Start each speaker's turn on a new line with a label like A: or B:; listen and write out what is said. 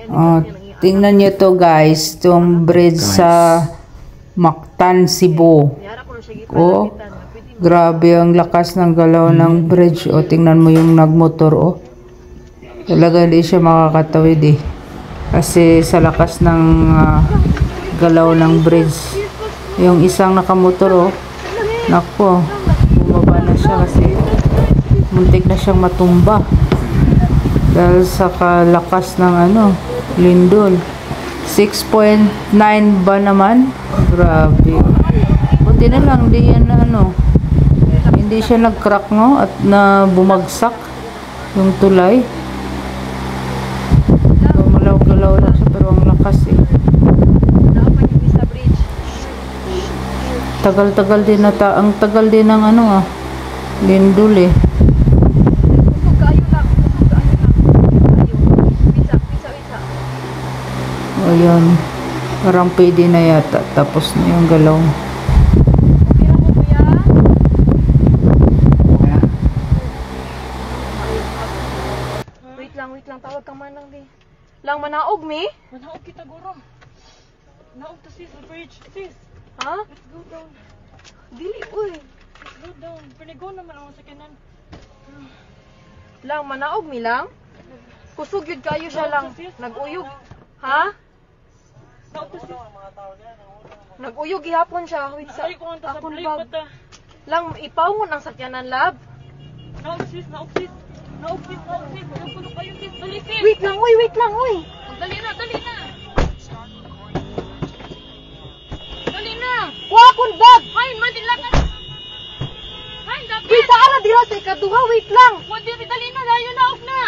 A: Oh, tingnan nyo to guys, itong bridge sa Mactan, Cebu. Oh, grabe ang lakas ng galaw ng bridge. Oh, tingnan mo yung nagmotor. Oh, talaga hindi siya makakatawid eh. Kasi sa lakas ng galaw ng bridge. Yung isang nakamotor, oh, nako, bumaba na siya kasi muntik na siyang matumba. Dahil sa kalakas ng lindol. 6.9 ba naman? Grabe. Buti na lang, hindi siya nag-crack, no? At na bumagsak yung tulay. Gumalaw-galaw lang siya pero ang lakas eh. Tagal-tagal din ang tagal din ng lindol eh. Ayan, parang pwede na yata. Tapos na yung galaw.
B: Wait lang. Tawag ka man lang, di. Lang manaog, mi?
C: Manaog kita, guro. Naog to sis, the bridge. Sis,
B: Ha?
C: let's go down.
B: Dili, uy.
C: Let's go down. Panigo naman ako sa kanan.
B: Lang manaog, mi lang? Kusog yun kayo siya lang. Nag-uyog. Ha?
C: Naog to sis.
B: Nag-uyog gihapon siya. Wait sa
C: Ay, kung anta sa
B: akong
C: blade
B: bag.
C: pata.
B: Lang, ipawngon ang sakyanan, lab.
C: Naog sis, naog sis. Naog sis, naog sis. Napulo kayo sis. Dali sis.
B: Wait lang, uy.
C: Dali na, dali na. Dali na.
B: Wa akong bag.
C: Hain, madilakan. Hain, dapat.
B: Wait, saan na dira sa ikaduha? Wait lang.
C: Dali na, layo na, off na.